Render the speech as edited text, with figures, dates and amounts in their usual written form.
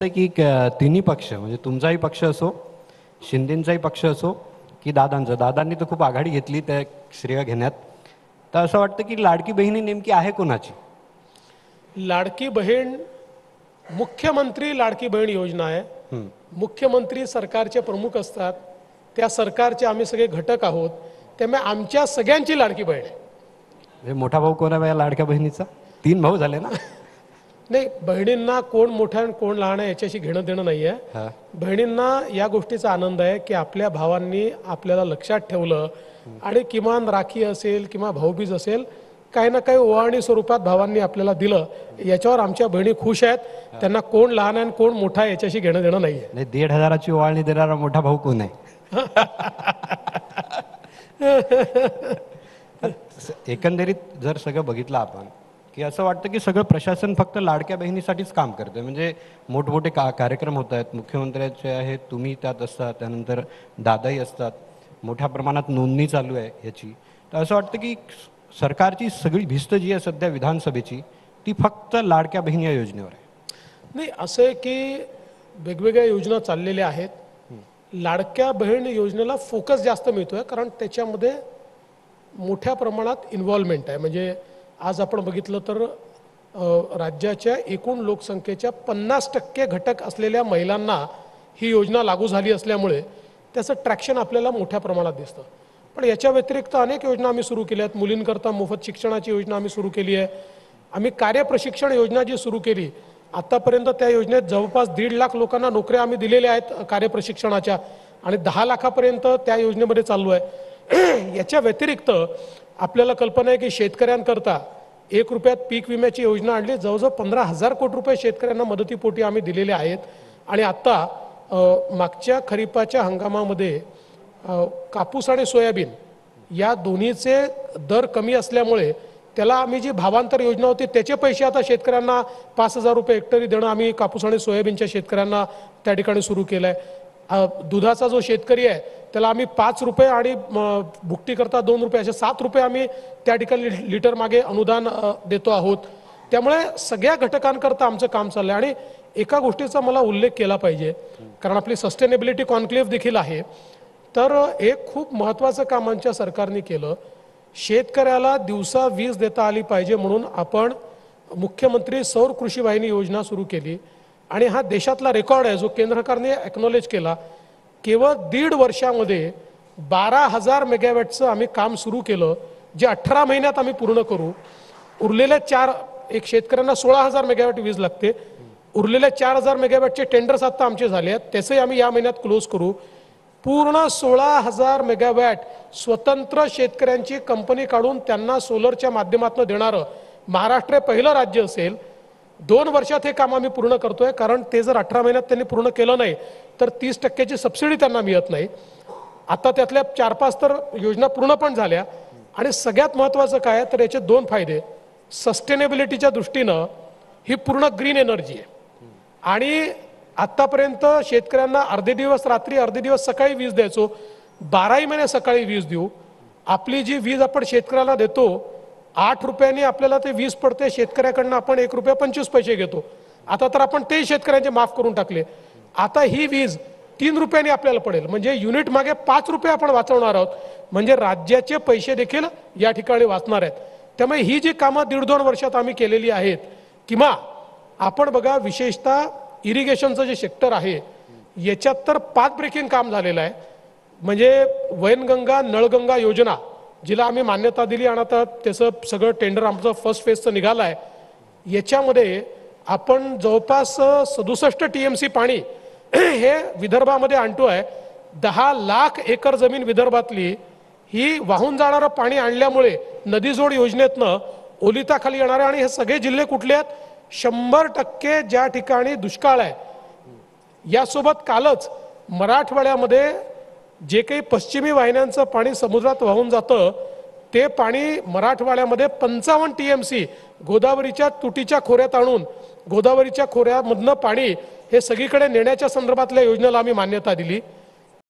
की तिन्ही पक्ष म्हणजे तुमचाही पक्ष असो, शिंदेंचाही पक्ष असो की दादांनी तर खूप आघाडी घेतली त्या श्रेय घेण्यात. तर असं वाटतं की लाडकी बहिणी नेमकी आहे कोणाची? लाडकी बहीण मुख्यमंत्री लाडकी बहीण योजना आहे. मुख्यमंत्री सरकारचे प्रमुख असतात. त्या सरकारचे आम्ही सगळे घटक आहोत. त्यामुळे आमच्या सगळ्यांची लाडकी बहीण आहे. म्हणजे मोठा भाऊ कोण आहे या लाडक्या बहिणीचा? 3 भाऊ झाले ना? नाही, बहिणींना कोण मोठा आणि कोण लहान आहे याच्याशी घेणं देणं नाही आहे. बहिणींना या गोष्टीचा आनंद आहे की आपल्या भावांनी आपल्याला लक्षात ठेवलं आणि किमान राखी असेल किंवा भाऊबीज असेल काही ना काही ओवाळणी स्वरूपात भावांनी आपल्याला दिलं. याच्यावर आमच्या बहिणी खुश आहेत. त्यांना कोण लहान आहे आणि कोण मोठा आहे याच्याशी घेणं देणं नाही आहे. 1,500ची ओवाळणी देणारा मोठा भाऊ कोण आहे? एकंदरीत जर सगळं बघितलं आपण की असं वाटतं की सगळं प्रशासन फक्त लाडक्या बहिणीसाठीच काम करतंय. म्हणजे मोठमोठे कार्यक्रम होत आहेत, मुख्यमंत्र्यांचे आहेत, तुम्ही त्यात असतात, त्यानंतर दादाही असतात, मोठ्या प्रमाणात नोंदणी चालू आहे याची. तर असं वाटतं की सरकारची सगळी भिस्त जी आहे सध्या विधानसभेची ती फक्त लाडक्या बहिणी या योजनेवर आहे. नाही, असं आहे की वेगवेगळ्या योजना चाललेल्या आहेत. लाडक्या बहीण योजनेला फोकस जास्त मिळतोय कारण त्याच्यामध्ये मोठ्या प्रमाणात इन्व्हॉल्वमेंट आहे. म्हणजे आज आपण बघितलं तर राज्याच्या एकूण लोकसंख्येच्या 50% घटक असलेल्या महिलांना ही योजना लागू झाली असल्यामुळे त्याचं ट्रॅक्शन आपल्याला मोठ्या प्रमाणात दिसतं. पण याच्या व्यतिरिक्त अनेक योजना आम्ही सुरू केल्या आहेत. मुलींकरता मोफत शिक्षणाची योजना आम्ही सुरू केली आहे. आम्ही कार्यप्रशिक्षण योजना जी सुरू केली आत्तापर्यंत त्या योजनेत जवळपास 1.5 लाख लोकांना नोकऱ्या आम्ही दिलेल्या आहेत कार्यप्रशिक्षणाच्या आणि 10 लाखापर्यंत त्या योजनेमध्ये चालू आहे. याच्या व्यतिरिक्त आपल्याला कल्पना आहे की शेतकऱ्यांकरता 1 रुपयात पीक विम्याची योजना आणली. जवळजवळ 15,000 कोटी रुपये शेतकऱ्यांना मदतीपोटी आम्ही दिलेले आहेत. आणि आत्ता मागच्या खरीपाच्या हंगामामध्ये कापूस आणि सोयाबीन या दोन्हीचे दर कमी असल्यामुळे त्याला आम्ही जी भावांतर योजना होती त्याचे पैसे आता शेतकऱ्यांना 5,000 रुपये हेक्टरी देणं आम्ही कापूस आणि सोयाबीनच्या शेतकऱ्यांना त्या ठिकाणी सुरू केलं आहे. दुधाचा जो शेतकरी आहे त्याला आम्ही 5 रुपये आणि भुकटीकरता 2 रुपये असे 7 रुपये आम्ही त्या ठिकाणी लिटर मागे अनुदान देतो आहोत. त्यामुळे सगळ्या घटकांकरता आमचं काम चाललं आहे. आणि एका गोष्टीचा मला उल्लेख केला पाहिजे कारण आपली सस्टेनेबिलिटी कॉन्क्लेव्ह देखील आहे. तर एक खूप महत्त्वाचं काम आमच्या सरकारने केलं. शेतकऱ्याला दिवसा वीज देता आली पाहिजे म्हणून आपण मुख्यमंत्री सौर कृषी वाहिनी योजना सुरू केली. आणि हा देशातला रेकॉर्ड आहे जो केंद्र सरकारने एक्नॉलेज केला. केवळ 1.5 वर्षामध्ये 12,000 मेगावॅटचं आम्ही काम सुरू केलं जे 18 महिन्यात आम्ही पूर्ण करू. उरलेल्या एक शेतकऱ्यांना 16,000 मेगावॅट वीज लागते. उरलेल्या 4,000 मेगावॅटचे टेंडर्स आता आमचे झाले आहेत. त्याचंही आम्ही या महिन्यात क्लोज करू. पूर्ण 16,000 मेगावॅट स्वतंत्र शेतकऱ्यांची कंपनी काढून त्यांना सोलरच्या माध्यमातून देणारं महाराष्ट्र हे पहिलं राज्य असेल. 2 वर्षात हे काम आम्ही पूर्ण करतोय कारण ते जर 18 महिन्यात त्यांनी पूर्ण केलं नाही तर 30% सबसिडी त्यांना मिळत नाही. आता त्यातल्या 4-5 तर योजना पूर्ण पण झाल्या. आणि सगळ्यात महत्त्वाचं काय तर याचे 2 फायदे. सस्टेनेबिलिटीच्या दृष्टीनं ही पूर्ण ग्रीन एनर्जी आहे. आणि आत्तापर्यंत शेतकऱ्यांना अर्धे दिवस रात्री अर्धे दिवस सकाळी वीज द्यायचो. 12ही महिने सकाळी वीज देऊ. आपली जी वीज आपण शेतकऱ्याला देतो 8 रुपयांनी आपल्याला ते वीज पडते. शेतकऱ्याकडनं आपण 1 रुपया 25 पैसे घेतो. आता तर आपण ते शेतकऱ्यांचे माफ करून टाकले. आता ही वीज 3 रुपयांनी आपल्याला पडेल. म्हणजे युनिट मागे 5 रुपये आपण वाचवणार आहोत. म्हणजे राज्याचे पैसे देखील या ठिकाणी वाचणार आहेत. त्यामुळे ही जी कामं 1.5-2 वर्षात आम्ही केलेली आहेत किंवा आपण बघा विशेषतः इरिगेशनचं जे सेक्टर आहे याच्यात तर पाथ ब्रेकिंग काम झालेलं आहे. म्हणजे वैनगंगा नळगंगा योजना जिला आम्ही मान्यता दिली आणि आता त्याचं सगळं टेंडर आमचं फर्स्ट फेजचं निघालं आहे. याच्यामध्ये आपण जवळपास 67 TMC पाणी हे विदर्भामध्ये आणतो आहे. 10 लाख एकर जमीन विदर्भातली ही वाहून जाणारं पाणी आणल्यामुळे नदीजोड योजनेतनं ओलिताखाली येणार आहे. आणि हे सगळे जिल्हे कुठले आहेत? 100% ज्या ठिकाणी दुष्काळ आहे. यासोबत कालच मराठवाड्यामध्ये जे काही पश्चिमी वाहिन्यांचं पाणी समुद्रात वाहून जातं ते पाणी मराठवाड्यामध्ये 55 TMC गोदावरीच्या तुटीच्या खोऱ्यात आणून गोदावरीच्या खोऱ्यामधनं पाणी हे सगळीकडे नेण्याच्या संदर्भातल्या योजनेला आम्ही मान्यता दिली.